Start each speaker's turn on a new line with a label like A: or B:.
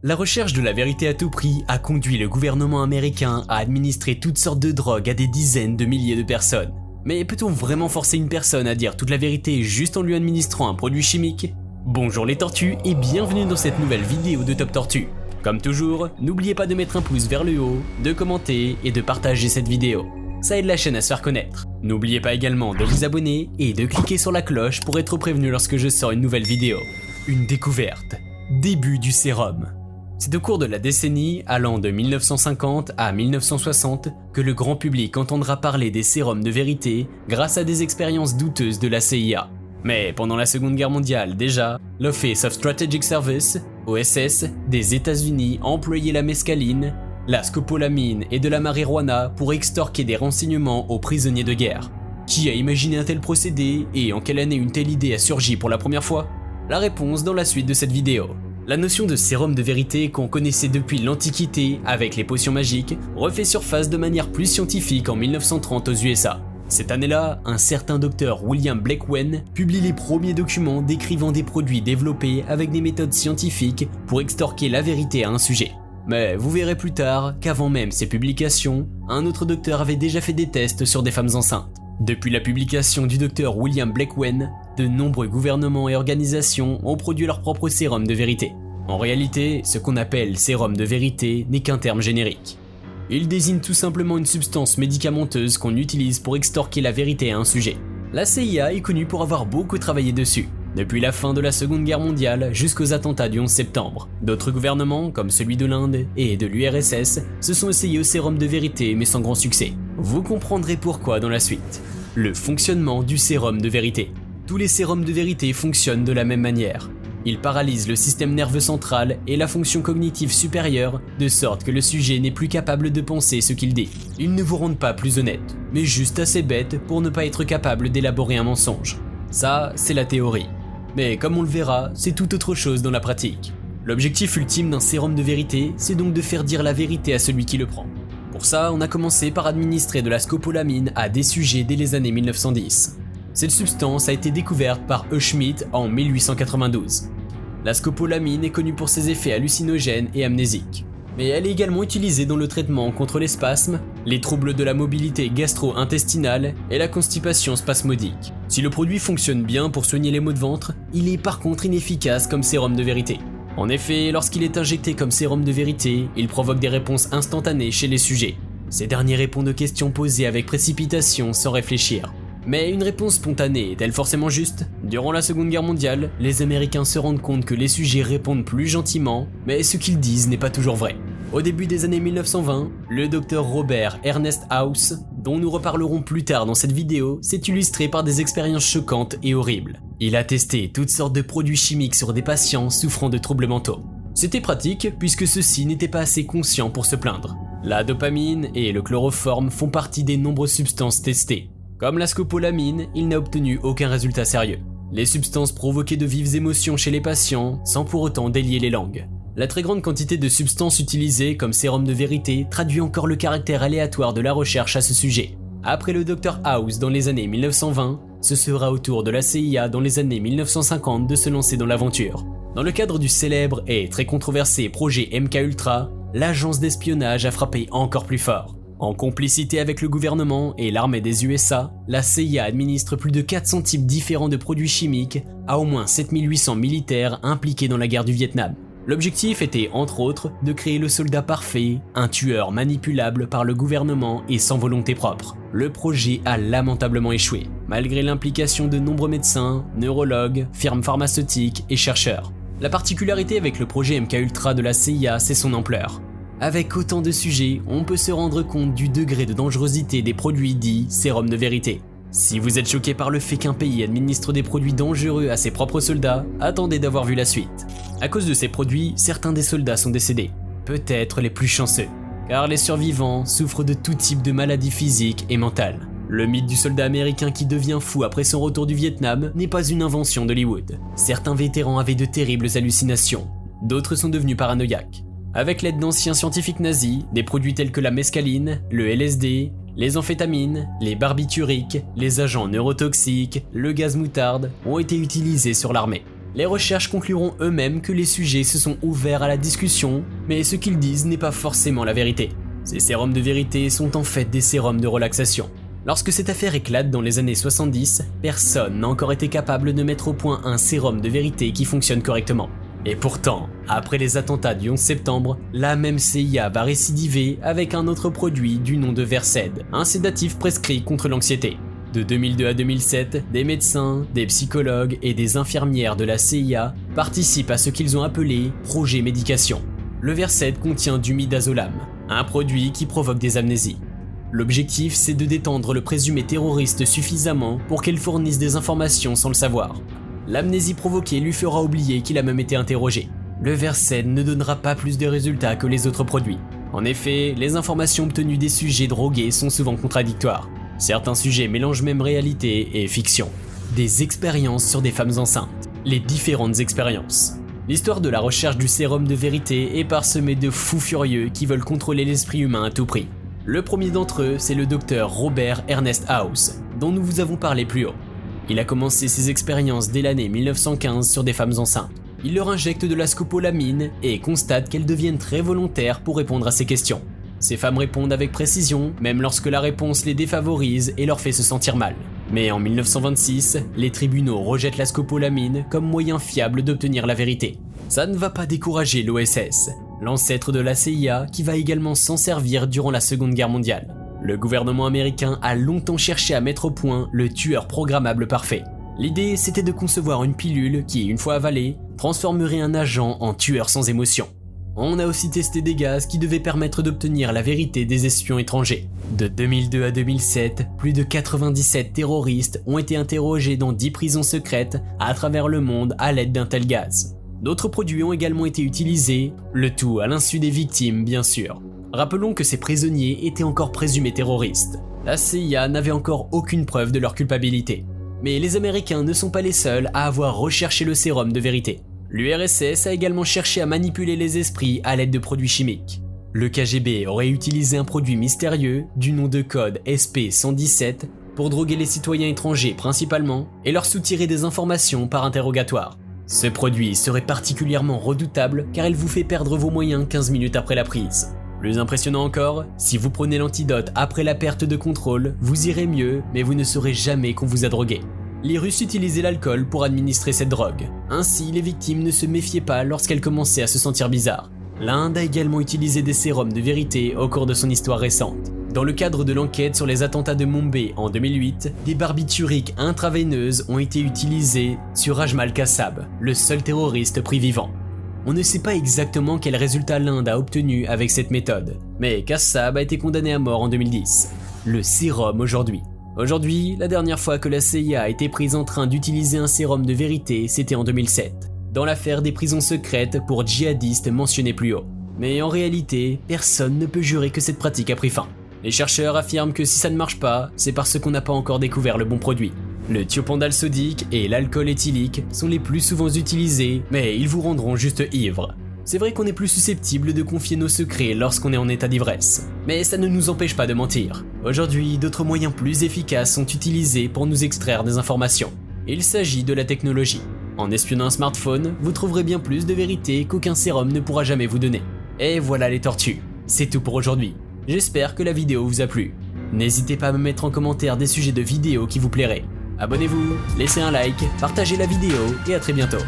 A: La recherche de la vérité à tout prix a conduit le gouvernement américain à administrer toutes sortes de drogues à des dizaines de milliers de personnes. Mais peut-on vraiment forcer une personne à dire toute la vérité juste en lui administrant un produit chimique? Bonjour les tortues et bienvenue dans cette nouvelle vidéo de Top Tortue. Comme toujours, n'oubliez pas de mettre un pouce vers le haut, de commenter et de partager cette vidéo. Ça aide la chaîne à se faire connaître. N'oubliez pas également de vous abonner et de cliquer sur la cloche pour être prévenu lorsque je sors une nouvelle vidéo. Une découverte. Début du sérum. C'est au cours de la décennie allant de 1950 à 1960 que le grand public entendra parler des sérums de vérité grâce à des expériences douteuses de la CIA. Mais pendant la Seconde Guerre mondiale déjà, l'Office of Strategic Service, OSS, des États-Unis employait la mescaline, la scopolamine et de la marijuana pour extorquer des renseignements aux prisonniers de guerre. Qui a imaginé un tel procédé et en quelle année une telle idée a surgi pour la première fois? La réponse dans la suite de cette vidéo. La notion de sérum de vérité qu'on connaissait depuis l'Antiquité avec les potions magiques refait surface de manière plus scientifique en 1930 aux USA. Cette année-là, un certain docteur William Blakewen publie les premiers documents décrivant des produits développés avec des méthodes scientifiques pour extorquer la vérité à un sujet. Mais vous verrez plus tard qu'avant même ces publications, un autre docteur avait déjà fait des tests sur des femmes enceintes. Depuis la publication du docteur William Blakewen, de nombreux gouvernements et organisations ont produit leur propre sérum de vérité. En réalité, ce qu'on appelle sérum de vérité n'est qu'un terme générique. Il désigne tout simplement une substance médicamenteuse qu'on utilise pour extorquer la vérité à un sujet. La CIA est connue pour avoir beaucoup travaillé dessus, depuis la fin de la Seconde Guerre mondiale jusqu'aux attentats du 11 septembre. D'autres gouvernements, comme celui de l'Inde et de l'URSS, se sont essayés au sérum de vérité mais sans grand succès. Vous comprendrez pourquoi dans la suite. Le fonctionnement du sérum de vérité. Tous les sérums de vérité fonctionnent de la même manière. Ils paralysent le système nerveux central et la fonction cognitive supérieure, de sorte que le sujet n'est plus capable de penser ce qu'il dit. Ils ne vous rendent pas plus honnête, mais juste assez bête pour ne pas être capable d'élaborer un mensonge. Ça, c'est la théorie. Mais comme on le verra, c'est tout autre chose dans la pratique. L'objectif ultime d'un sérum de vérité, c'est donc de faire dire la vérité à celui qui le prend. Pour ça, on a commencé par administrer de la scopolamine à des sujets dès les années 1910. Cette substance a été découverte par E. Schmidt en 1892. La scopolamine est connue pour ses effets hallucinogènes et amnésiques. Mais elle est également utilisée dans le traitement contre les spasmes, les troubles de la mobilité gastro-intestinale et la constipation spasmodique. Si le produit fonctionne bien pour soigner les maux de ventre, il est par contre inefficace comme sérum de vérité. En effet, lorsqu'il est injecté comme sérum de vérité, il provoque des réponses instantanées chez les sujets. Ces derniers répondent aux questions posées avec précipitation sans réfléchir. Mais une réponse spontanée est-elle forcément juste? Durant la Seconde Guerre mondiale, les Américains se rendent compte que les sujets répondent plus gentiment, mais ce qu'ils disent n'est pas toujours vrai. Au début des années 1920, le docteur Robert Ernest House, dont nous reparlerons plus tard dans cette vidéo, s'est illustré par des expériences choquantes et horribles. Il a testé toutes sortes de produits chimiques sur des patients souffrant de troubles mentaux. C'était pratique puisque ceux-ci n'étaient pas assez conscients pour se plaindre. La dopamine et le chloroforme font partie des nombreuses substances testées. Comme la scopolamine, il n'a obtenu aucun résultat sérieux. Les substances provoquaient de vives émotions chez les patients, sans pour autant délier les langues. La très grande quantité de substances utilisées comme sérum de vérité traduit encore le caractère aléatoire de la recherche à ce sujet. Après le Dr House dans les années 1920, ce sera au tour de la CIA dans les années 1950 de se lancer dans l'aventure. Dans le cadre du célèbre et très controversé projet MKUltra, l'agence d'espionnage a frappé encore plus fort. En complicité avec le gouvernement et l'armée des USA, la CIA administre plus de 400 types différents de produits chimiques à au moins 7800 militaires impliqués dans la guerre du Vietnam. L'objectif était, entre autres, de créer le soldat parfait, un tueur manipulable par le gouvernement et sans volonté propre. Le projet a lamentablement échoué, malgré l'implication de nombreux médecins, neurologues, firmes pharmaceutiques et chercheurs. La particularité avec le projet MKUltra de la CIA, c'est son ampleur. Avec autant de sujets, on peut se rendre compte du degré de dangerosité des produits dits sérum de vérité. Si vous êtes choqué par le fait qu'un pays administre des produits dangereux à ses propres soldats, attendez d'avoir vu la suite. À cause de ces produits, certains des soldats sont décédés. Peut-être les plus chanceux, car les survivants souffrent de tout type de maladies physiques et mentales. Le mythe du soldat américain qui devient fou après son retour du Vietnam n'est pas une invention d'Hollywood. Certains vétérans avaient de terribles hallucinations, d'autres sont devenus paranoïaques. Avec l'aide d'anciens scientifiques nazis, des produits tels que la mescaline, le LSD, les amphétamines, les barbituriques, les agents neurotoxiques, le gaz moutarde ont été utilisés sur l'armée. Les recherches concluront eux-mêmes que les sujets se sont ouverts à la discussion, mais ce qu'ils disent n'est pas forcément la vérité. Ces sérums de vérité sont en fait des sérums de relaxation. Lorsque cette affaire éclate dans les années 70, personne n'a encore été capable de mettre au point un sérum de vérité qui fonctionne correctement. Et pourtant, après les attentats du 11 septembre, la même CIA va récidiver avec un autre produit du nom de Versed, un sédatif prescrit contre l'anxiété. De 2002 à 2007, des médecins, des psychologues et des infirmières de la CIA participent à ce qu'ils ont appelé « projet médication ». Le Versed contient du midazolam, un produit qui provoque des amnésies. L'objectif, c'est de détendre le présumé terroriste suffisamment pour qu'il fournisse des informations sans le savoir. L'amnésie provoquée lui fera oublier qu'il a même été interrogé. Le Versed ne donnera pas plus de résultats que les autres produits. En effet, les informations obtenues des sujets drogués sont souvent contradictoires. Certains sujets mélangent même réalité et fiction. Des expériences sur des femmes enceintes. Les différentes expériences. L'histoire de la recherche du sérum de vérité est parsemée de fous furieux qui veulent contrôler l'esprit humain à tout prix. Le premier d'entre eux, c'est le docteur Robert Ernest House, dont nous vous avons parlé plus haut. Il a commencé ses expériences dès l'année 1915 sur des femmes enceintes. Il leur injecte de la scopolamine et constate qu'elles deviennent très volontaires pour répondre à ces questions. Ces femmes répondent avec précision, même lorsque la réponse les défavorise et leur fait se sentir mal. Mais en 1926, les tribunaux rejettent la scopolamine comme moyen fiable d'obtenir la vérité. Ça ne va pas décourager l'OSS, l'ancêtre de la CIA qui va également s'en servir durant la Seconde Guerre mondiale. Le gouvernement américain a longtemps cherché à mettre au point le tueur programmable parfait. L'idée, c'était de concevoir une pilule qui, une fois avalée, transformerait un agent en tueur sans émotion. On a aussi testé des gaz qui devaient permettre d'obtenir la vérité des espions étrangers. De 2002 à 2007, plus de 97 terroristes ont été interrogés dans 10 prisons secrètes à travers le monde à l'aide d'un tel gaz. D'autres produits ont également été utilisés, le tout à l'insu des victimes bien sûr. Rappelons que ces prisonniers étaient encore présumés terroristes. La CIA n'avait encore aucune preuve de leur culpabilité. Mais les Américains ne sont pas les seuls à avoir recherché le sérum de vérité. L'URSS a également cherché à manipuler les esprits à l'aide de produits chimiques. Le KGB aurait utilisé un produit mystérieux du nom de code SP-117 pour droguer les citoyens étrangers principalement et leur soutirer des informations par interrogatoire. Ce produit serait particulièrement redoutable car il vous fait perdre vos moyens 15 minutes après la prise. Plus impressionnant encore, si vous prenez l'antidote après la perte de contrôle, vous irez mieux mais vous ne saurez jamais qu'on vous a drogué. Les Russes utilisaient l'alcool pour administrer cette drogue. Ainsi, les victimes ne se méfiaient pas lorsqu'elles commençaient à se sentir bizarres. L'Inde a également utilisé des sérums de vérité au cours de son histoire récente. Dans le cadre de l'enquête sur les attentats de Mumbai en 2008, des barbituriques intraveineuses ont été utilisées sur Ajmal Kassab, le seul terroriste pris vivant. On ne sait pas exactement quel résultat l'Inde a obtenu avec cette méthode, mais Kassab a été condamné à mort en 2010. Le sérum aujourd'hui. Aujourd'hui, la dernière fois que la CIA a été prise en train d'utiliser un sérum de vérité, c'était en 2007, dans l'affaire des prisons secrètes pour djihadistes mentionnée plus haut. Mais en réalité, personne ne peut jurer que cette pratique a pris fin. Les chercheurs affirment que si ça ne marche pas, c'est parce qu'on n'a pas encore découvert le bon produit. Le thiopandal sodique et l'alcool éthylique sont les plus souvent utilisés, mais ils vous rendront juste ivre. C'est vrai qu'on est plus susceptible de confier nos secrets lorsqu'on est en état d'ivresse, mais ça ne nous empêche pas de mentir. Aujourd'hui, d'autres moyens plus efficaces sont utilisés pour nous extraire des informations. Il s'agit de la technologie. En espionnant un smartphone, vous trouverez bien plus de vérité qu'aucun sérum ne pourra jamais vous donner. Et voilà les tortues, c'est tout pour aujourd'hui. J'espère que la vidéo vous a plu. N'hésitez pas à me mettre en commentaire des sujets de vidéos qui vous plairaient. Abonnez-vous, laissez un like, partagez la vidéo et à très bientôt.